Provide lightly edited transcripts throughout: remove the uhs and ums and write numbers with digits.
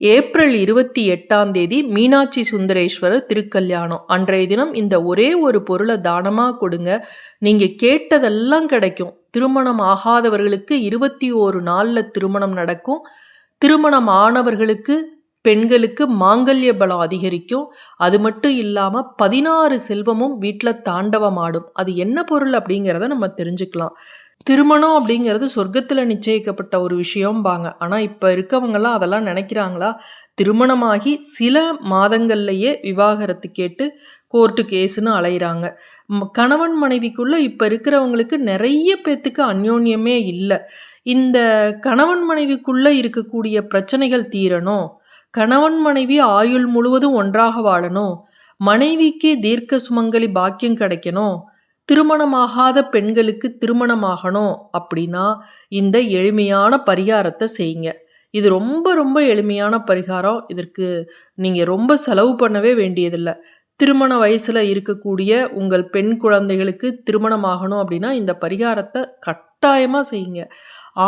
April 28ஆம் தேதி மீனாட்சி சுந்தரேஸ்வரர் திருக்கல்யாணம். அன்றைய தினம் இந்த ஒரே ஒரு பொருளை தானமா கொடுங்க. நீங்க கேட்டதெல்லாம் கிடைக்கும். திருமணம் ஆகாதவர்களுக்கு 21 நாள்ல திருமணம் நடக்கும். திருமணம் ஆனவர்களுக்கு பெண்களுக்கு மாங்கல்ய பலம் அதிகரிக்கும். அது மட்டும் இல்லாம 16 செல்வமும் வீட்டுல தாண்டவமாடும். அது என்ன பொருள் அப்படிங்கிறத நம்ம தெரிஞ்சுக்கலாம். திருமணம் அப்படிங்கிறது சொர்க்கத்துல நிச்சயிக்கப்பட்ட ஒரு விஷயம்பாங்க. ஆனா இப்ப இருக்கவங்கலாம் அதெல்லாம் நினைக்கிறாங்களா? திருமணமாகி சில மாதங்கள்லயே விவாகரத்து கேட்டு கோர்ட்டு கேஸ்ன்னு அலையிறாங்க. கணவன் மனைவிக்குள்ள இப்ப இருக்கிறவங்களுக்கு நிறைய பேத்துக்கு அந்யோன்யமே இல்ல. இந்த கணவன் மனைவிக்குள்ள இருக்கக்கூடிய பிரச்சனைகள் தீரணும். கணவன் மனைவி ஆயுள் முழுவதும் ஒன்றாக வாழணும். மனைவிக்கு தீர்க்க சுமங்கலி பாக்கியம் கிடைக்கணும். திருமணமாகாத பெண்களுக்கு திருமணமாகணும் அப்படின்னா இந்த எளிமையான பரிகாரத்தை செய்யுங்க. இது ரொம்ப ரொம்ப எளிமையான பரிகாரம். இதற்கு நீங்க ரொம்ப செலவு பண்ணவே வேண்டியதில்லை. திருமண வயசுல இருக்கக்கூடிய உங்கள் பெண் குழந்தைகளுக்கு திருமணம் ஆகணும் அப்படின்னா இந்த பரிகாரத்தை கட்டாயமா செய்யுங்க.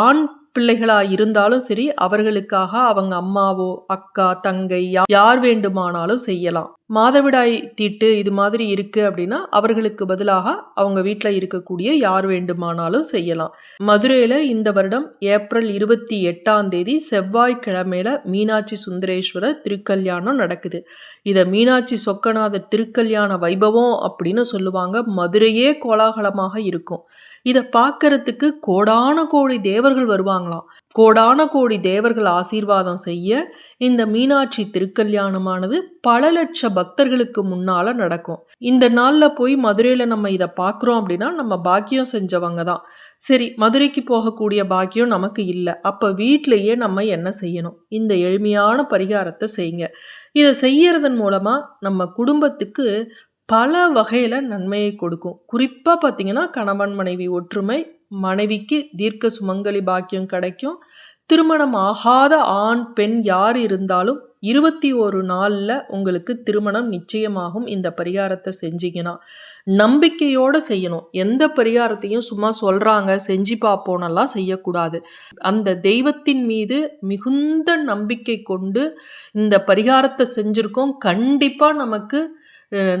ஆண் பிள்ளைகளா இருந்தாலும் சரி, அவர்களுக்காக அவங்க அம்மாவோ அக்கா தங்கை யார் வேண்டுமானாலும் செய்யலாம். மாதவிடாய் தீட்டு இது மாதிரி இருக்கு அப்படின்னா அவர்களுக்கு பதிலாக அவங்க வீட்டில் இருக்கக்கூடிய யார் வேண்டுமானாலும் செய்யலாம். மதுரையில இந்த வருடம் ஏப்ரல் 28ஆம் தேதி செவ்வாய்க்கிழமையில மீனாட்சி சுந்தரேஸ்வரர் திருக்கல்யாணம் நடக்குது. இதை மீனாட்சி சொக்கநாதர் திருக்கல்யாண வைபவம் அப்படின்னு சொல்லுவாங்க. மதுரையே கோலாகலமாக இருக்கும். இதை பார்க்கறதுக்கு கோடான கோடி தேவர்கள் வருவாங்களாம். கோடான கோடி தேவர்கள் ஆசீர்வாதம் செய்ய இந்த மீனாட்சி திருக்கல்யாணமானது பல லட்ச பக்தர்களுக்கு முன்னால நடக்கும். இந்த நாள்ல போய் மதுரையில நம்ம இதை பார்க்குறோம் அப்படின்னா நம்ம பாக்கியம் செஞ்சவங்க தான். சரி, மதுரைக்கு போகக்கூடிய பாக்கியம் நமக்கு இல்லை. அப்போ வீட்டிலேயே நம்ம என்ன செய்யணும்? இந்த எளிமையான பரிகாரத்தை செய்யுங்க. இதை செய்யறதன் மூலமா நம்ம குடும்பத்துக்கு பல வகையில நன்மையை கொடுக்கும். குறிப்பா பார்த்தீங்கன்னா கணவன் மனைவி ஒற்றுமை, மனைவிக்கு தீர்க்க சுமங்கலி பாக்கியம் கிடைக்கும். திருமணம் ஆகாத ஆண் பெண் யார் இருந்தாலும் 21 நாள்ல உங்களுக்கு திருமணம் நிச்சயமாகும். இந்த பரிகாரத்தை செஞ்சீங்கன்னா நம்பிக்கையோட செய்யணும். எந்த பரிகாரத்தையும் சும்மா சொல்றாங்க செஞ்சு பார்ப்போனெல்லாம் செய்யக்கூடாது. அந்த தெய்வத்தின் மீது மிகுந்த நம்பிக்கை கொண்டு இந்த பரிகாரத்தை செஞ்சிருக்கோம், கண்டிப்பா நமக்கு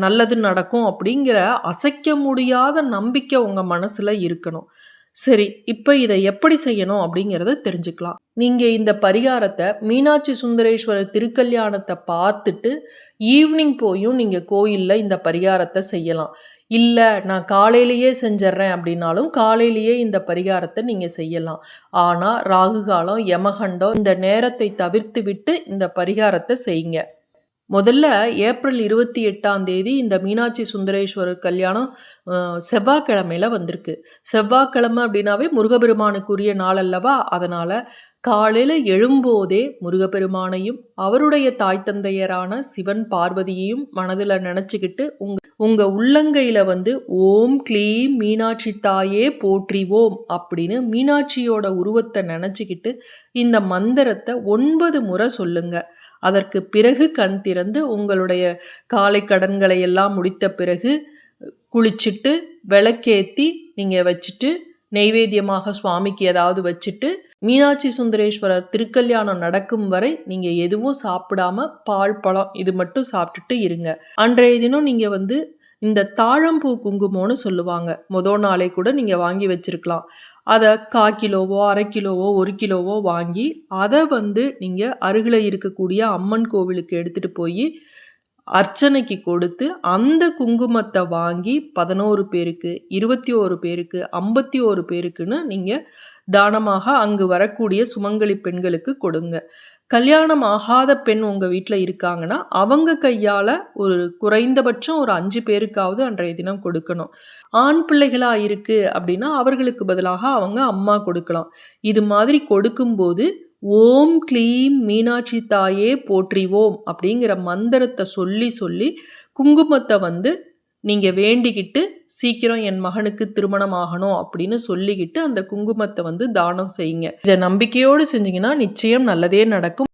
நல்லது நடக்கும் அப்படிங்கிற அசைக்க முடியாத நம்பிக்கை உங்க மனசுல இருக்கணும். சரி, இப்போ இதை எப்படி செய்யணும் அப்படிங்கிறத தெரிஞ்சுக்கலாம். நீங்கள் இந்த பரிகாரத்தை மீனாட்சி சுந்தரேஸ்வரர் திருக்கல்யாணத்தை பார்த்துட்டு ஈவினிங் போயும் நீங்கள் கோயிலில் இந்த பரிகாரத்தை செய்யலாம். இல்லை நான் காலையிலேயே செஞ்சிட்றேன் அப்படின்னாலும் காலையிலேயே இந்த பரிகாரத்தை நீங்கள் செய்யலாம். ஆனால் ராகு காலம், யமகண்டம் இந்த நேரத்தை தவிர்த்து விட்டு இந்த பரிகாரத்தை செய்யுங்க. முதல்ல ஏப்ரல் 28ஆம் தேதி இந்த மீனாட்சி சுந்தரேஸ்வரர் கல்யாணம் செவ்வாய்க்கிழமையில வந்திருக்கு. செவ்வாய்க்கிழமை அப்படின்னாவே முருகப்பெருமானுக்குரிய நாள் அல்லவா? அதனால காலையில எழும்போதே முருகப்பெருமானையும் அவருடைய தாய் தந்தையரான சிவன் பார்வதியையும் மனதில் நினச்சிக்கிட்டு உங்க உள்ளங்கையில ஓம் க்ளீம் மீனாட்சி தாயே போற்றிவோம் அப்படின்னு மீனாட்சியோட உருவத்தை நினச்சிக்கிட்டு இந்த மந்திரத்தை 9 முறை சொல்லுங்க. அதற்கு பிறகு கண் திறந்து உங்களுடைய காலை கடன்களை எல்லாம் முடித்த பிறகு குளிச்சுட்டு விளக்கேற்றி நீங்கள் வச்சுட்டு நெய்வேத்தியமாக சுவாமிக்கு ஏதாவது வச்சுட்டு மீனாட்சி சுந்தரேஸ்வரர் திருக்கல்யாணம் நடக்கும் வரை நீங்கள் எதுவும் சாப்பிடாம பால் பழம் இது மட்டும் சாப்பிட்டுட்டு இருங்க. அன்றைய தினம் நீங்கள் இந்த தாழம்பூ குங்குமம்னு சொல்லுவாங்க. முதல் நாளே கூட நீங்கள் வாங்கி வச்சிருக்கலாம். அதை 1/4 கிலோவோ 1/2 கிலோவோ 1 கிலோவோ வாங்கி அதை நீங்கள் அருகில் இருக்கக்கூடிய அம்மன் கோவிலுக்கு எடுத்துகிட்டு போய் அர்ச்சனைக்கு கொடுத்து அந்த குங்குமத்தை வாங்கி 11 பேருக்கு 21 பேருக்கு 51 பேருக்குன்னு நீங்கள் தானமாக அங்கு வரக்கூடிய சுமங்கலி பெண்களுக்கு கொடுங்க. கல்யாணம் ஆகாத பெண் உங்கள் வீட்டில் இருக்காங்கன்னா அவங்க கையால் ஒரு குறைந்தபட்சம் ஒரு 5 பேருக்காவது அன்றைய தினம் கொடுக்கணும். ஆண் பிள்ளைகளாக இருக்குது அப்படின்னா அவர்களுக்கு பதிலாக அவங்க அம்மா கொடுக்கலாம். இது மாதிரி கொடுக்கும்போது ஓம் க்ளீம் மீனாட்சி தாயே போற்றிவோம் அப்படிங்கிற மந்திரத்தை சொல்லி சொல்லி குங்குமத்தை நீங்கள் வேண்டிக்கிட்டு சீக்கிரம் என் மகனுக்கு திருமணம் ஆகணும் அப்படின்னு சொல்லிக்கிட்டு அந்த குங்குமத்தை தானம் செய்யுங்க. இதை நம்பிக்கையோடு செஞ்சீங்கன்னா நிச்சயம் நல்லதே நடக்கும்.